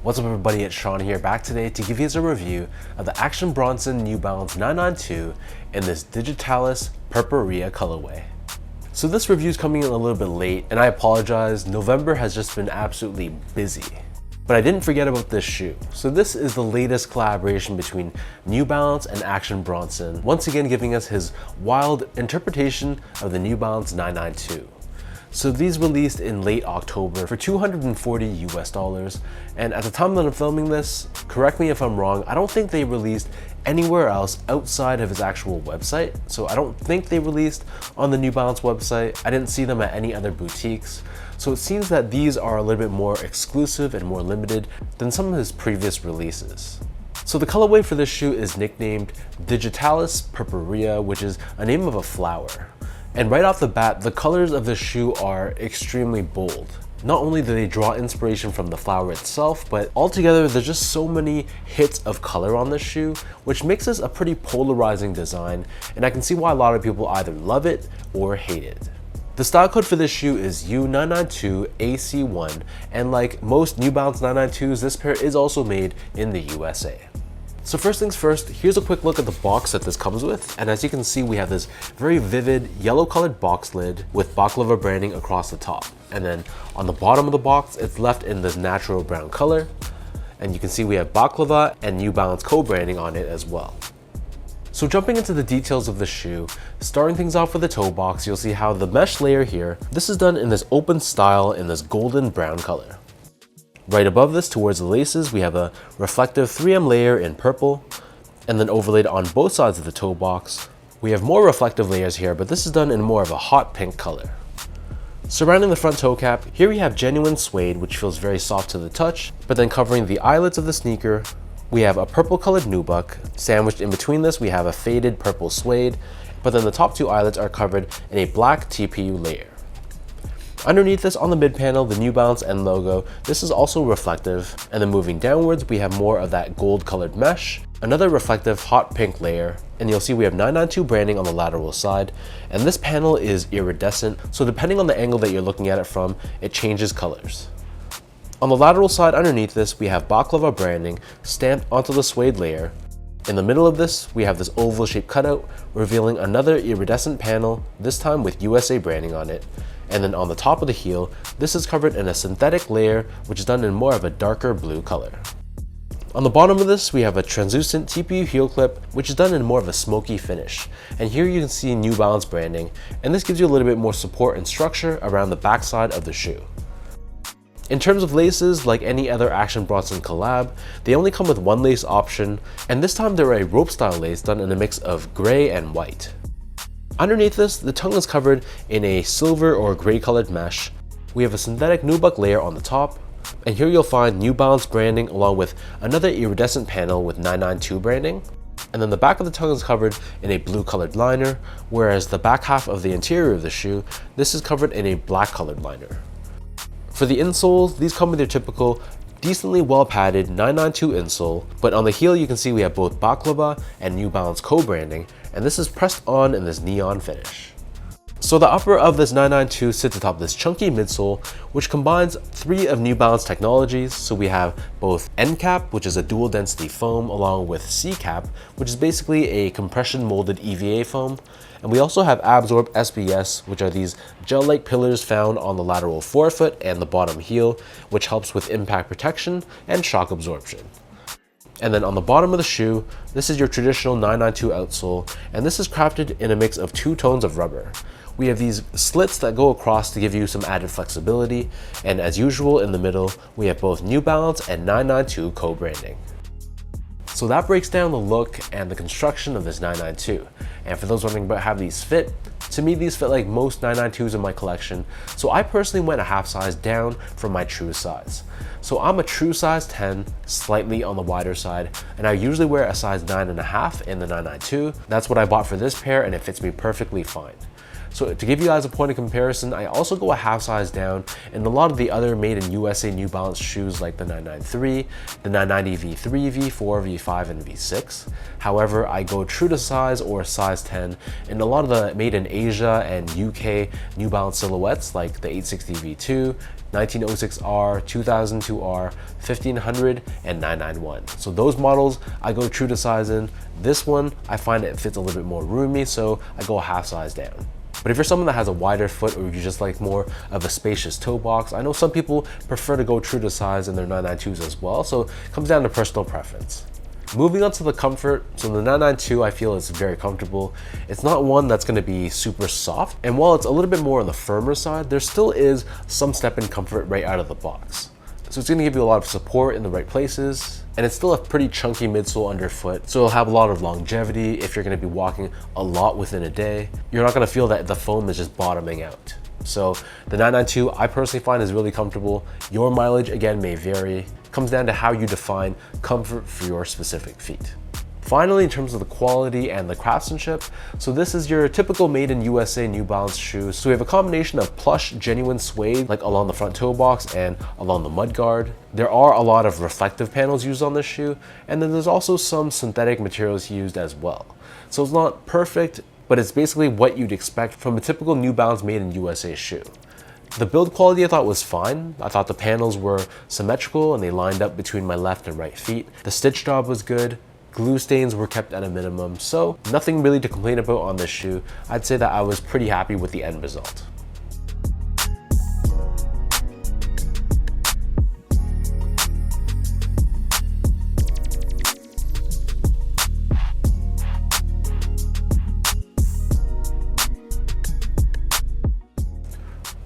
What's up everybody, it's Sean here, back today to give you a review of the Action Bronson New Balance 992 in this Digitalis Purpurea colorway. So this review is coming in a little bit late, and I apologize. November has just been absolutely busy. But I didn't forget about this shoe. So this is the latest collaboration between New Balance and Action Bronson, once again giving us his wild interpretation of the New Balance 992. So these released in late October for $240 US, and at the time that I'm filming this, correct me if I'm wrong, I don't think they released anywhere else outside of his actual website. So I don't think they released on the New Balance website. I didn't see them at any other boutiques. So it seems that these are a little bit more exclusive and more limited than some of his previous releases. So the colorway for this shoe is nicknamed Digitalis Purpurea, which is a name of a flower. And right off the bat, the colors of this shoe are extremely bold. Not only do they draw inspiration from the flower itself, but altogether there's just so many hits of color on this shoe, which makes this a pretty polarizing design, and I can see why a lot of people either love it or hate it. The style code for this shoe is U992AC1, and like most New Balance 992s, this pair is also made in the USA. So first things first, here's a quick look at the box that this comes with, and as you can see, we have this very vivid yellow colored box lid with baklava branding across the top. And then on the bottom of the box, it's left in this natural brown color, and you can see we have baklava and New Balance co-branding on it as well. So jumping into the details of the shoe, starting things off with the toe box, you'll see how the mesh layer here, this is done in this open style in this golden brown color. Right above this, towards the laces, we have a reflective 3M layer in purple, and then overlaid on both sides of the toe box, we have more reflective layers here, but this is done in more of a hot pink color. Surrounding the front toe cap, here we have genuine suede, which feels very soft to the touch, but then covering the eyelets of the sneaker, we have a purple colored nubuck. Sandwiched in between this, we have a faded purple suede, but then the top two eyelets are covered in a black TPU layer. Underneath this, on the mid panel, the New Balance end logo, this is also reflective, and then moving downwards, we have more of that gold colored mesh, another reflective hot pink layer, and you'll see we have 992 branding on the lateral side, and this panel is iridescent, so depending on the angle that you're looking at it from, it changes colors. On the lateral side underneath this, we have baklava branding stamped onto the suede layer. In the middle of this, we have this oval shaped cutout, revealing another iridescent panel, this time with USA branding on it. And then on the top of the heel, this is covered in a synthetic layer, which is done in more of a darker blue color. On the bottom of this, we have a translucent TPU heel clip, which is done in more of a smoky finish. And here you can see New Balance branding, and this gives you a little bit more support and structure around the backside of the shoe. In terms of laces, like any other Action Bronson collab, they only come with one lace option, and this time they're a rope style lace done in a mix of gray and white. Underneath this, the tongue is covered in a silver or gray colored mesh. We have a synthetic nubuck layer on the top, and here you'll find New Balance branding along with another iridescent panel with 992 branding. And then the back of the tongue is covered in a blue colored liner, whereas the back half of the interior of the shoe, this is covered in a black colored liner. For the insoles, these come with your typical decently well padded 992 insole, but on the heel you can see we have both baklava and New Balance co-branding, and this is pressed on in this neon finish. So the upper of this 992 sits atop this chunky midsole, which combines three of New Balance technologies. So we have both end cap, which is a dual density foam, along with C cap, which is basically a compression molded EVA foam. And we also have Absorb SBS, which are these gel-like pillars found on the lateral forefoot and the bottom heel, which helps with impact protection and shock absorption. And then on the bottom of the shoe, this is your traditional 992 outsole, and this is crafted in a mix of two tones of rubber. We have these slits that go across to give you some added flexibility, and as usual in the middle, we have both New Balance and 992 co-branding. So that breaks down the look and the construction of this 992. And for those wondering about how these fit, to me these fit like most 992s in my collection, so I personally went a half size down from my true size. So I'm a true size 10, slightly on the wider side, and I usually wear a size 9.5 in the 992. That's what I bought for this pair, and it fits me perfectly fine. So to give you guys a point of comparison, I also go a half size down in a lot of the other made in USA New Balance shoes like the 993, the 990 V3, V4, V5, and V6. However, I go true to size or size 10 in a lot of the made in Asia and UK New Balance silhouettes like the 860 V2, 1906R, 2002R, 1500, and 991. So those models I go true to size in. This one, I find it fits a little bit more roomy, so I go a half size down. But if you're someone that has a wider foot or you just like more of a spacious toe box, I know some people prefer to go true to size in their 992s as well, so it comes down to personal preference. Moving on to the comfort, so the 992 I feel is very comfortable. It's not one that's going to be super soft, and while it's a little bit more on the firmer side, there still is some step-in comfort right out of the box. So it's going to give you a lot of support in the right places, and it's still a pretty chunky midsole underfoot, so it'll have a lot of longevity if you're going to be walking a lot within a day. You're not going to feel that the foam is just bottoming out. So the 992 I personally find is really comfortable. Your mileage again may vary. It comes down to how you define comfort for your specific feet. Finally, in terms of the quality and the craftsmanship, so this is your typical made in USA New Balance shoe. So we have a combination of plush, genuine suede, like along the front toe box and along the mud guard. There are a lot of reflective panels used on this shoe, and then there's also some synthetic materials used as well. So it's not perfect, but it's basically what you'd expect from a typical New Balance made in USA shoe. The build quality I thought was fine. I thought the panels were symmetrical and they lined up between my left and right feet. The stitch job was good. Glue stains were kept at a minimum, so nothing really to complain about on this shoe. I'd say that I was pretty happy with the end result.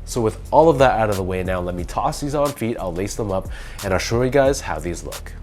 So with all of that out of the way now, let me toss these on feet, I'll lace them up, and I'll show you guys how these look.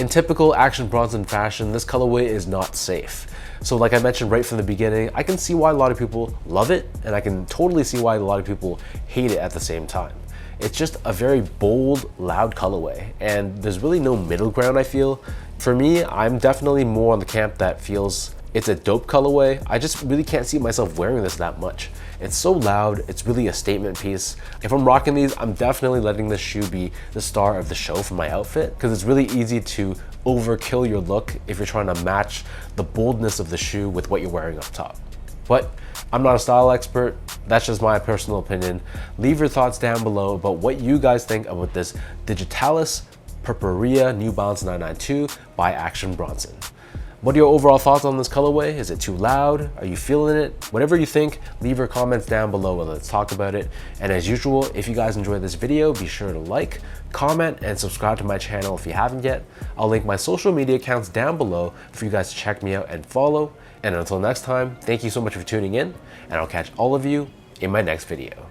In typical Action Bronson fashion, this colorway is not safe. So like I mentioned right from the beginning, I can see why a lot of people love it, and I can totally see why a lot of people hate it at the same time. It's just a very bold, loud colorway, and there's really no middle ground, I feel. For me, I'm definitely more on the camp that feels it's a dope colorway. I just really can't see myself wearing this that much. It's so loud, it's really a statement piece. If I'm rocking these, I'm definitely letting this shoe be the star of the show for my outfit, because it's really easy to overkill your look if you're trying to match the boldness of the shoe with what you're wearing up top. But I'm not a style expert, that's just my personal opinion. Leave your thoughts down below about what you guys think about this Digitalis Purpurea New Balance 992 by Action Bronson. What are your overall thoughts on this colorway? Is it too loud? Are you feeling it? Whatever you think, leave your comments down below and let's talk about it. And as usual, if you guys enjoyed this video, be sure to like, comment, and subscribe to my channel if you haven't yet. I'll link my social media accounts down below for you guys to check me out and follow. And until next time, thank you so much for tuning in, and I'll catch all of you in my next video.